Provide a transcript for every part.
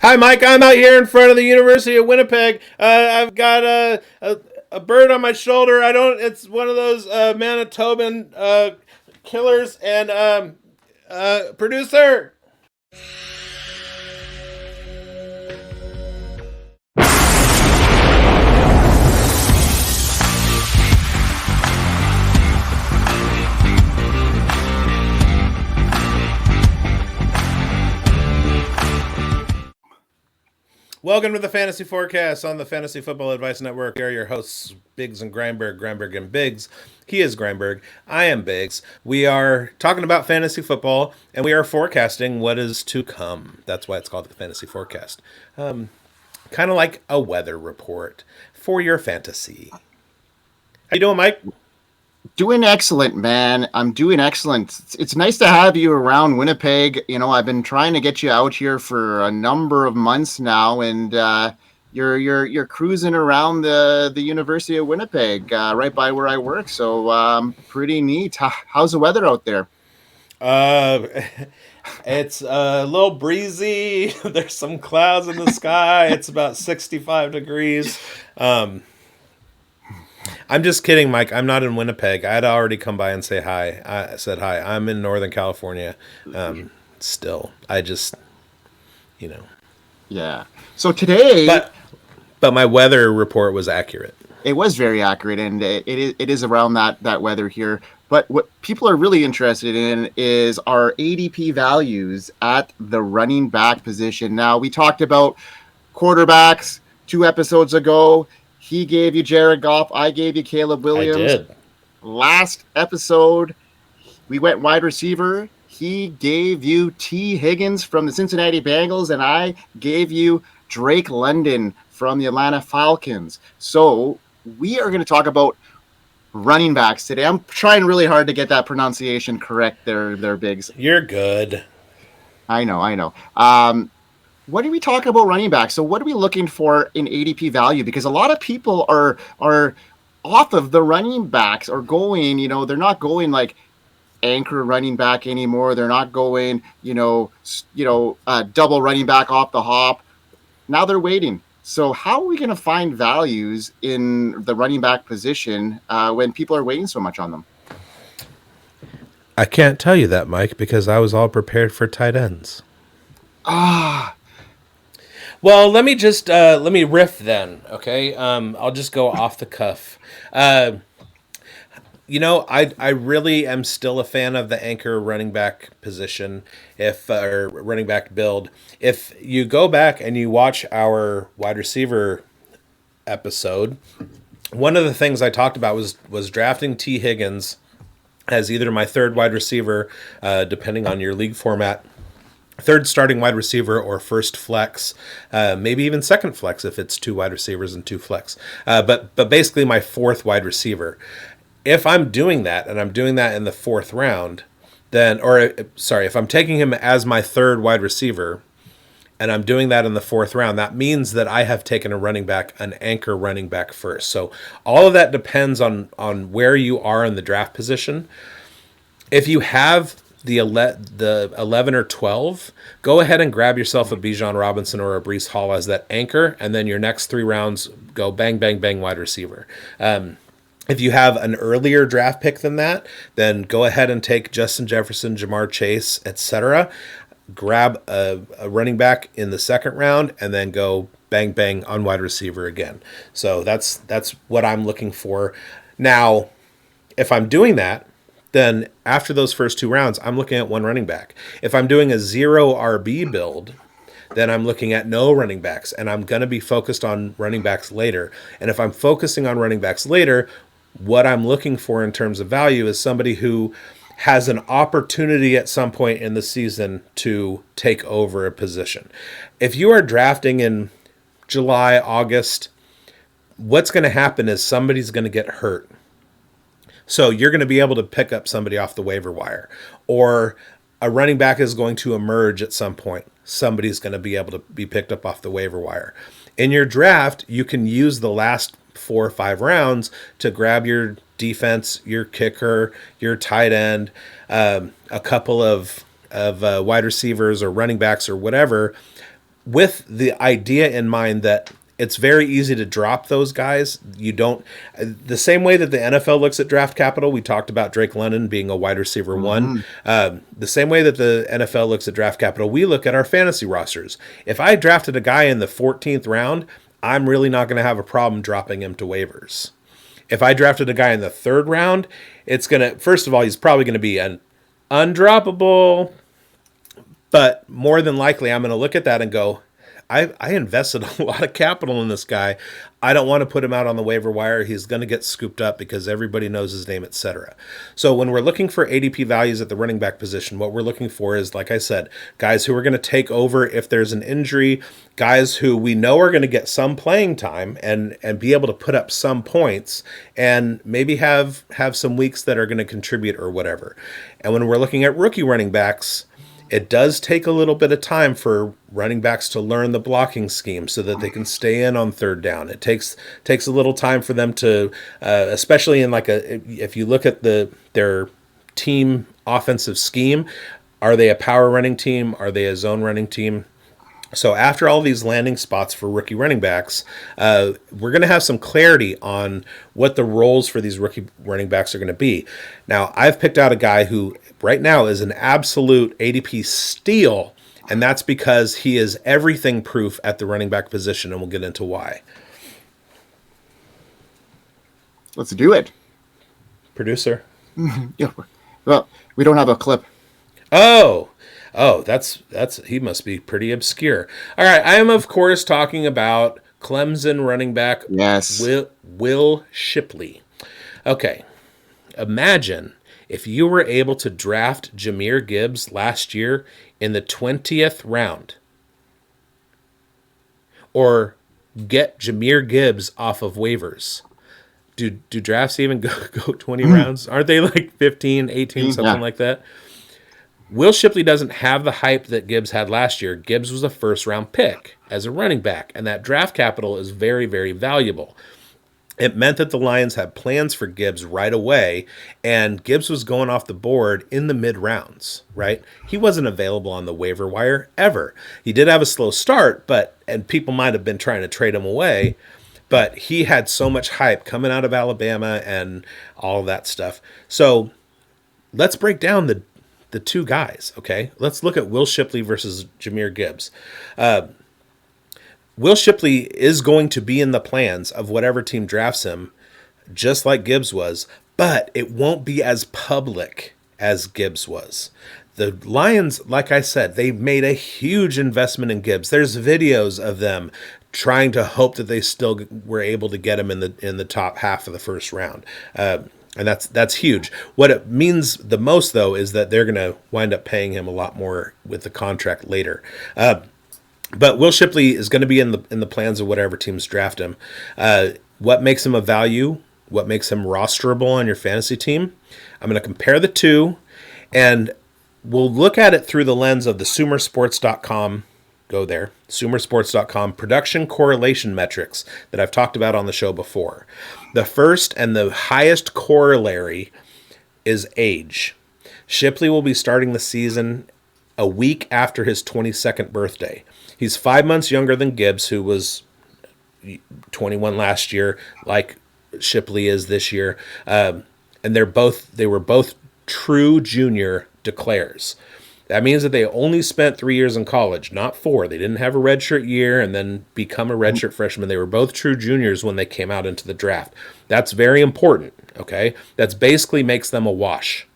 Hi, Mike. I'm out here in front of the University of Winnipeg. I've got a bird on my shoulder. I don't. It's one of those Manitoban killers. And producer. Welcome to the Fantasy Forecast on the Fantasy Football Advice Network. We are your hosts, bigz and Grindberg and bigz. He is Grindberg. I am bigz. We are talking about fantasy football, and we are forecasting what is to come. That's why it's called the Fantasy Forecast. Kind of like a weather report for your fantasy. How you doing, Mike? Doing excellent, man. I'm doing excellent. It's nice to have you around Winnipeg. You know, I've been trying to get you out here for a number of months now, and you're cruising around the University of Winnipeg, right by where I work. So pretty neat. How's the weather out there? It's a little breezy. There's some clouds in the sky. It's about 65 degrees. I'm just kidding, Mike. I'm not in Winnipeg. I had already come by and say hi. I said hi. I'm in Northern California. Still, I just, Yeah. So today, but my weather report was accurate. it was very accurate, and it is around that weather here. But what people are really interested in is our ADP values at the running back position. Now, we talked about quarterbacks 2 episodes ago. He gave you Jared Goff. I gave you Caleb Williams. I did. Last episode, we went wide receiver. He gave you T. Higgins from the Cincinnati Bengals, and I gave you Drake London from the Atlanta Falcons. So we are going to talk about running backs today. I'm trying really hard to get that pronunciation correct there, bigz. You're good. I know. What are we talking about running back? So what are we looking for in ADP value? Because a lot of people are off of the running backs or going, they're not going like anchor running back anymore. They're not going, double running back off the hop. Now they're waiting. So how are we going to find values in the running back position when people are waiting so much on them? I can't tell you that, Mike, because I was all prepared for tight ends. Well, let me riff then, okay? I'll just go off the cuff. I really am still a fan of the anchor running back position, or running back build. If you go back and you watch our wide receiver episode, one of the things I talked about was drafting T. Higgins as either my third wide receiver, depending on your league format, third starting wide receiver, or first flex, maybe even second flex if it's 2 wide receivers and 2 flex. But basically my fourth wide receiver. If I'm doing that, and I'm doing that in the 4th round, if I'm taking him as my third wide receiver, and I'm doing that in the 4th round, that means that I have taken an anchor running back first. So all of that depends on where you are in the draft position. If you have the 11 or 12, go ahead and grab yourself a Bijan Robinson or a Breece Hall as that anchor, and then your next 3 rounds go bang, bang, bang wide receiver. If you have an earlier draft pick than that, then go ahead and take Justin Jefferson, Jamar Chase, etc. Grab a running back in the 2nd round, and then go bang, bang on wide receiver again. So that's what I'm looking for. Now, if I'm doing that, then after those first 2 rounds, I'm looking at 1 running back. If I'm doing a 0 RB build, then I'm looking at no running backs, and I'm going to be focused on running backs later. And if I'm focusing on running backs later, what I'm looking for in terms of value is somebody who has an opportunity at some point in the season to take over a position. If you are drafting in July, August, what's going to happen is somebody's going to get hurt. So you're going to be able to pick up somebody off the waiver wire, or a running back is going to emerge at some point. Somebody's going to be able to be picked up off the waiver wire. In your draft, you can use the last 4 or 5 rounds to grab your defense, your kicker, your tight end, a couple of wide receivers or running backs or whatever, with the idea in mind that it's very easy to drop those guys. You don't, the same way that the NFL looks at draft capital. We talked about Drake London being a wide receiver one. The same way that the NFL looks at draft capital, we look at our fantasy rosters. If I drafted a guy in the 14th round, I'm really not going to have a problem dropping him to waivers. If I drafted a guy in the 3rd round, it's going to, first of all, he's probably going to be an undroppable, but more than likely, I'm going to look at that and go, I invested a lot of capital in this guy. I don't want to put him out on the waiver wire. He's going to get scooped up because everybody knows his name, etc. So when we're looking for ADP values at the running back position, what we're looking for is, like I said, guys who are going to take over if there's an injury, guys who we know are going to get some playing time and be able to put up some points and maybe have some weeks that are going to contribute or whatever. And when we're looking at rookie running backs, it does take a little bit of time for running backs to learn the blocking scheme so that they can stay in on 3rd down. It takes a little time for them to, especially in if you look at their team offensive scheme, are they a power running team? Are they a zone running team? So after all these landing spots for rookie running backs, we're going to have some clarity on what the roles for these rookie running backs are going to be. Now, I've picked out a guy who right now is an absolute ADP steal, and that's because he is everything proof at the running back position, and we'll get into why. Let's do it. Producer? Yeah. Well, we don't have a clip. Oh, that's he must be pretty obscure. All right, I am of course talking about Clemson running back Will Shipley. Okay, imagine if you were able to draft Jahmyr Gibbs last year in the 20th round, or get Jahmyr Gibbs off of waivers. Do drafts even go 20 rounds? Aren't they like 15, 18, something like that? Will Shipley doesn't have the hype that Gibbs had last year. Gibbs was a 1st-round pick as a running back, and that draft capital is very, very valuable. It meant that the Lions had plans for Gibbs right away, and Gibbs was going off the board in the mid-rounds, right? He wasn't available on the waiver wire ever. He did have a slow start, and people might have been trying to trade him away, but he had so much hype coming out of Alabama and all of that stuff. So let's break down the 2 guys, okay? Let's look at Will Shipley versus Jahmyr Gibbs. Will Shipley is going to be in the plans of whatever team drafts him, just like Gibbs was, but it won't be as public as Gibbs was. The Lions, like I said, they made a huge investment in Gibbs. There's videos of them trying to hope that they still were able to get him in the top half of the 1st round. And that's huge. What it means the most, though, is that they're going to wind up paying him a lot more with the contract later. But Will Shipley is going to be in the plans of whatever teams draft him. What makes him a value? What makes him rosterable on your fantasy team? I'm going to compare the 2, and we'll look at it through the lens of the SumerSports.com. Go there, SumerSports.com production correlation metrics that I've talked about on the show before. The first and the highest corollary is age. Shipley will be starting the season a week after his 22nd birthday. He's 5 months younger than Gibbs, who was 21 last year, like Shipley is this year. And they were both true junior declares. That means that they only spent 3 years in college, not 4. They didn't have a redshirt year and then become a redshirt freshman. They were both true juniors when they came out into the draft. That's very important, okay? That's basically makes them a wash.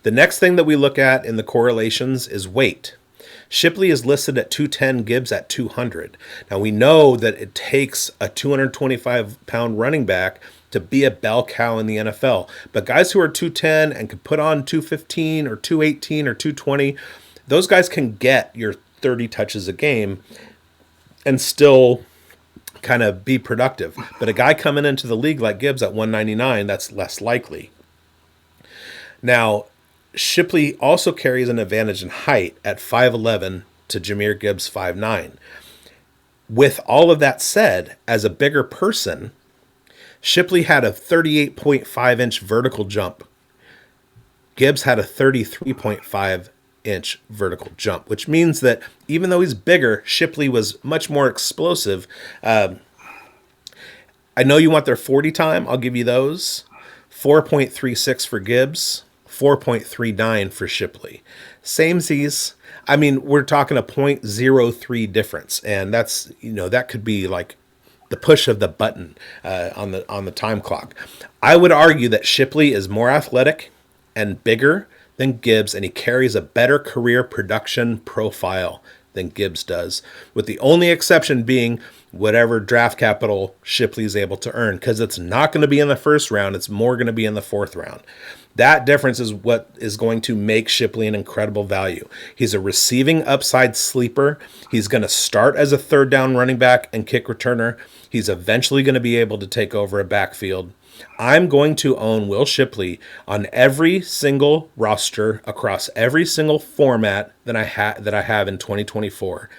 The next thing that we look at in the correlations is weight. Shipley is listed at 210, Gibbs at 200. Now, we know that it takes a 225-pound running back to be a bell cow in the NFL. But guys who are 210 and can put on 215 or 218 or 220, those guys can get your 30 touches a game and still kind of be productive. But a guy coming into the league like Gibbs at 199, that's less likely. Now, Shipley also carries an advantage in height at 5'11 to Jahmyr Gibbs 5'9. With all of that said, as a bigger person, Shipley had a 38.5-inch vertical jump. Gibbs had a 33.5 inch vertical jump, which means that even though he's bigger, Shipley was much more explosive. I know you want their 40 time. I'll give you those. 4.36 for Gibbs, 4.39 for Shipley. Samesies. I mean, we're talking a 0.03 difference, and that's, that could be like the push of the button on the time clock. I would argue that Shipley is more athletic and bigger than Gibbs, and he carries a better career production profile than Gibbs does, with the only exception being whatever draft capital Shipley is able to earn, because it's not going to be in the first round. It's more going to be in the fourth round. That difference is what is going to make Shipley an incredible value. He's a receiving upside sleeper. He's going to start as a third down running back and kick returner. He's eventually going to be able to take over a backfield. I'm going to own Will Shipley on every single roster across every single format that I have in 2024.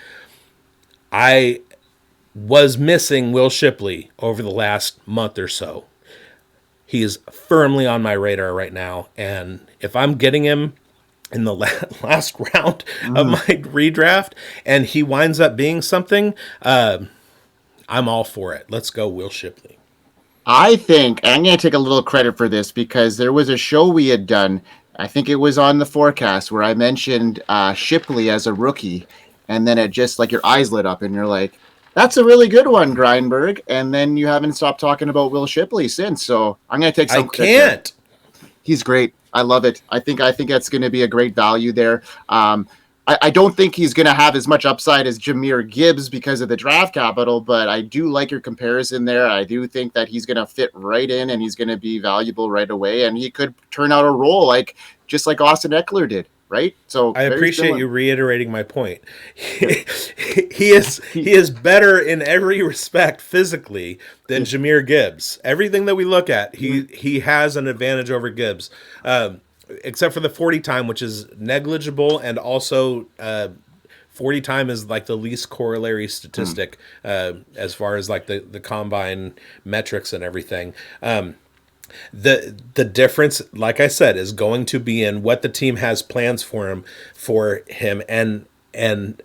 I was missing Will Shipley over the last month or so. He is firmly on my radar right now, and if I'm getting him in the last round of my redraft and he winds up being something, I'm all for it. Let's go, Will Shipley. I think I'm going to take a little credit for this because there was a show we had done. I think it was on the forecast where I mentioned Shipley as a rookie, and then it just like your eyes lit up and you're like, that's a really good one, Grindberg. And then you haven't stopped talking about Will Shipley since. So I'm going to take some I can't. He's great. I love it. I think that's going to be a great value there. I don't think he's going to have as much upside as Jahmyr Gibbs because of the draft capital, but I do like your comparison there. I do think that he's going to fit right in and he's going to be valuable right away. And he could turn out a role just like Austin Eckler did. Right. So I appreciate you reiterating my point. He is better in every respect physically than Jahmyr Gibbs. Everything that we look at, he has an advantage over Gibbs. Except for the 40 time, which is negligible, and also 40 time is like the least corollary statistic as far as like the combine metrics and everything. The difference, like I said, is going to be in what the team has plans for him and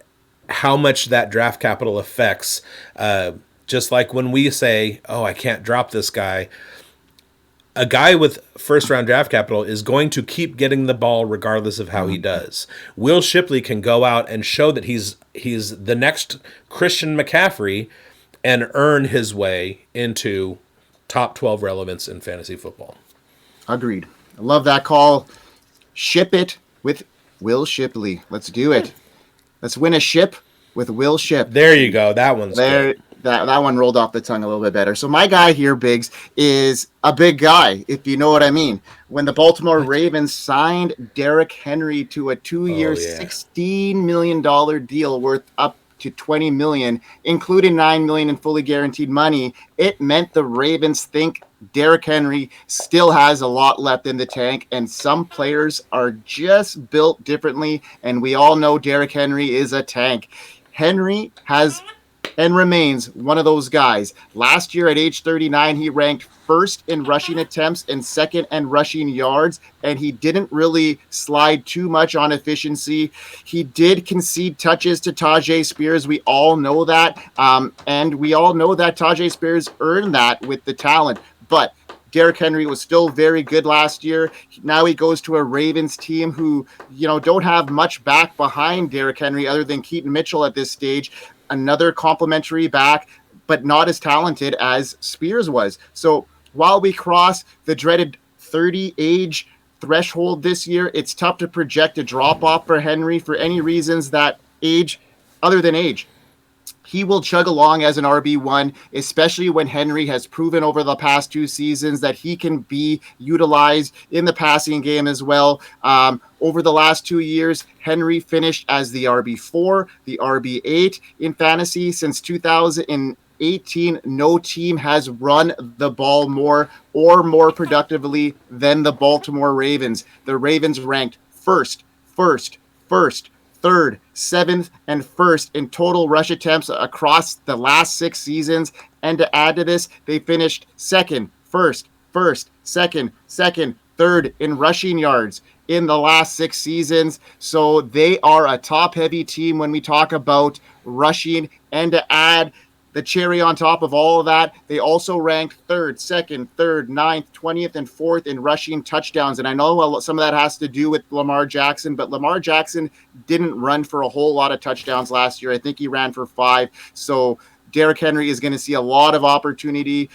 how much that draft capital affects. Just like when we say, "Oh, I can't drop this guy." A guy with first-round draft capital is going to keep getting the ball regardless of how he does. Will Shipley can go out and show that he's the next Christian McCaffrey and earn his way into top 12 relevance in fantasy football. Agreed. I love that call. Ship it with Will Shipley. Let's do it. Let's win a ship with Will Ship. There you go. That one's good. That one rolled off the tongue a little bit better. So my guy here, Biggs, is a big guy, if you know what I mean. When the Baltimore Ravens signed Derrick Henry to a 2-year, $16 million deal worth up to $20 million, including $9 million in fully guaranteed money, it meant the Ravens think Derrick Henry still has a lot left in the tank, and some players are just built differently, and we all know Derrick Henry is a tank. Henry has and remains one of those guys. Last year at age 39, he ranked first in rushing attempts and second in rushing yards, and he didn't really slide too much on efficiency. He did concede touches to Tajay Spears. We all know that, and we all know that Tajay Spears earned that with the talent, but Derrick Henry was still very good last year. Now he goes to a Ravens team who, don't have much back behind Derrick Henry other than Keaton Mitchell at this stage. Another complimentary back, but not as talented as Spears was. So while we cross the dreaded 30 age threshold this year, it's tough to project a drop off for Henry for any reasons that age, other than age. He will chug along as an RB1, especially when Henry has proven over the past 2 seasons that he can be utilized in the passing game as well. Over the last 2 years, Henry finished as the RB4, the RB8 in fantasy. Since 2018, no team has run the ball more or more productively than the Baltimore Ravens. The Ravens ranked first, third, seventh, and first in total rush attempts across the last 6 seasons. And to add to this, they finished second, first, second, third in rushing yards in the last 6 seasons. So they are a top-heavy team when we talk about rushing. And to add the cherry on top of all of that, they also ranked third, second, third, ninth, 20th, and fourth in rushing touchdowns. And I know some of that has to do with Lamar Jackson, but Lamar Jackson didn't run for a whole lot of touchdowns last year. I think he ran for 5. So Derrick Henry is going to see a lot of opportunity.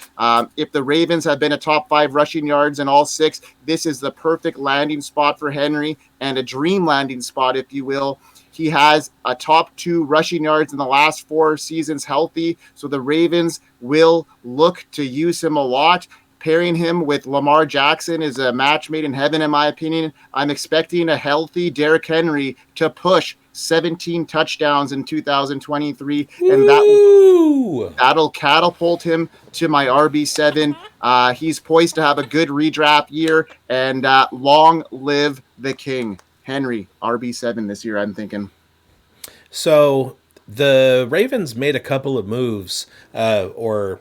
If the Ravens have been a top 5 rushing yards in all 6, this is the perfect landing spot for Henry, and a dream landing spot, if you will. He has a top 2 rushing yards in the last 4 seasons healthy, so the Ravens will look to use him a lot. Pairing him with Lamar Jackson is a match made in heaven, in my opinion. I'm expecting a healthy Derrick Henry to push 17 touchdowns in 2023, and that'll catapult him to my RB7. He's poised to have a good redraft year, and long live the king. Henry, RB7 this year, I'm thinking. So the Ravens made a couple of moves, or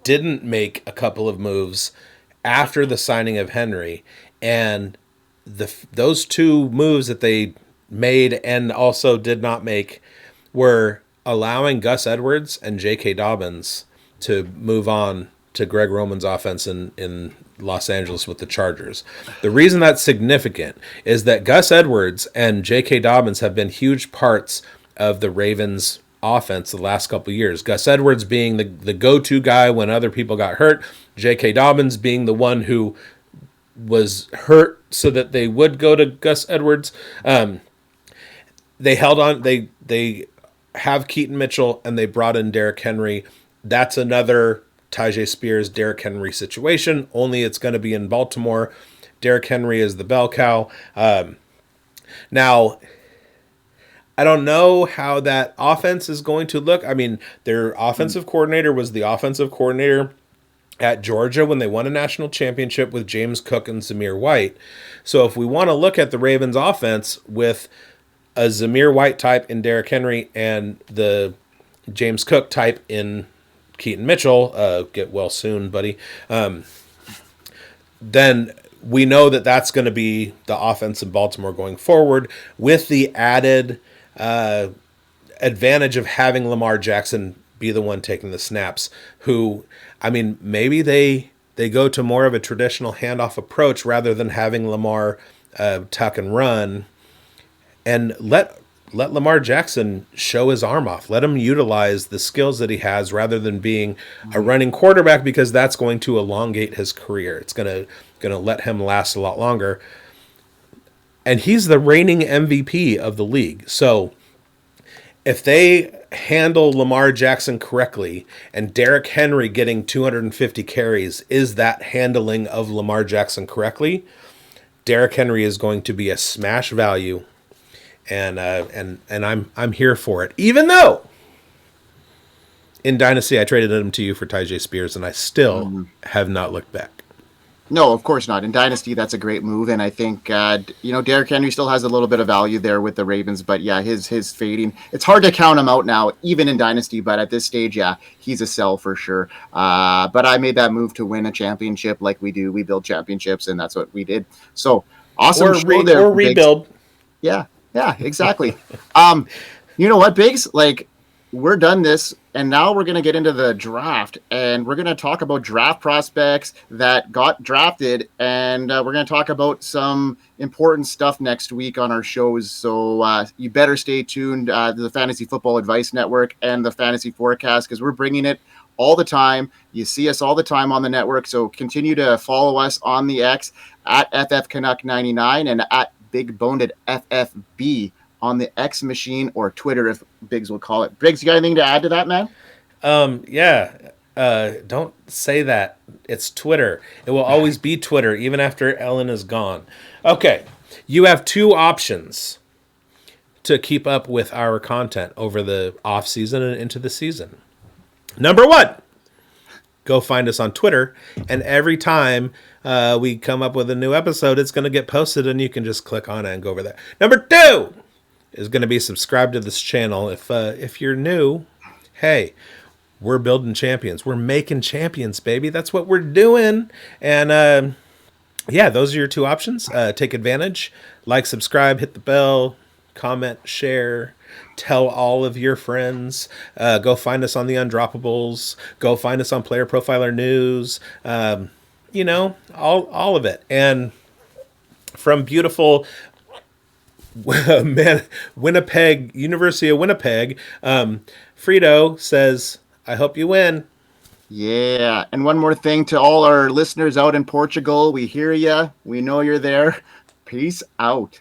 didn't make a couple of moves after the signing of Henry, and those 2 moves that they made and also did not make were allowing Gus Edwards and J.K. Dobbins to move on to Greg Roman's offense in Los Angeles with the Chargers. The reason that's significant is that Gus Edwards and J.K. Dobbins have been huge parts of the Ravens offense the last couple of years. Gus Edwards being the go-to guy when other people got hurt. J.K. Dobbins being the one who was hurt so that they would go to Gus Edwards. They held on. They have Keaton Mitchell, and they brought in Derrick Henry. That's another Tyjae Spears, Derrick Henry situation, only it's going to be in Baltimore. Derrick Henry is the bell cow. Now, I don't know how that offense is going to look. I mean, their offensive coordinator was the offensive coordinator at Georgia when they won a national championship with James Cook and Zamir White. So if we want to look at the Ravens offense with a Zamir White type in Derrick Henry and the James Cook type in Keaton Mitchell, get well soon, buddy, then we know that that's going to be the offense in Baltimore going forward, with the added advantage of having Lamar Jackson be the one taking the snaps, who, I mean, maybe they go to more of a traditional handoff approach rather than having Lamar tuck and run, and let Lamar Jackson show his arm off. Let him utilize the skills that he has rather than being a running quarterback, because that's going to elongate his career. It's going to let him last a lot longer. And he's the reigning MVP of the league. So if they handle Lamar Jackson correctly, and Derrick Henry getting 250 carries is that handling of Lamar Jackson correctly, Derrick Henry is going to be a smash value. And I'm here for it. Even though in Dynasty I traded him to you for Tyjae Spears, and I still have not looked back. No, of course not. In Dynasty, that's a great move, and I think Derrick Henry still has a little bit of value there with the Ravens. But yeah, his fading. It's hard to count him out now, even in Dynasty. But at this stage, yeah, he's a sell for sure. But I made that move to win a championship, like we do. We build championships, and that's what we did. So awesome or show there. Or rebuild. Yeah. Yeah, exactly. You know what, Biggs? Like, we're done this, and now we're going to get into the draft, and we're going to talk about draft prospects that got drafted, and we're going to talk about some important stuff next week on our shows. So you better stay tuned to the Fantasy Football Advice Network and the Fantasy Forecast, because we're bringing it all the time. You see us all the time on the network, so continue to follow us on the X at FFCanuck99 and at Big Boned FFB on the X machine, or Twitter, if Biggs will call it. Biggs, you got anything to add to that, man? Yeah. Don't say that. It's Twitter. It will always be Twitter, even after Ellen is gone. Okay. You have 2 options to keep up with our content over the off season and into the season. Number 1, go find us on Twitter, and every time we come up with a new episode, it's going to get posted, and you can just click on it and go over there. Number 2 is going to be subscribe to this channel. If you're new, hey, we're building champions. We're making champions, baby. That's what we're doing. And yeah, those are your two options. Take advantage, like, subscribe, hit the bell, comment, share, tell all of your friends. Go find us on the Undroppables. Go find us on Player Profiler News. All of it. And from beautiful man, Winnipeg, University of Winnipeg, Frito says, "I hope you win." Yeah. And one more thing to all our listeners out in Portugal, we hear ya. We know you're there. Peace out.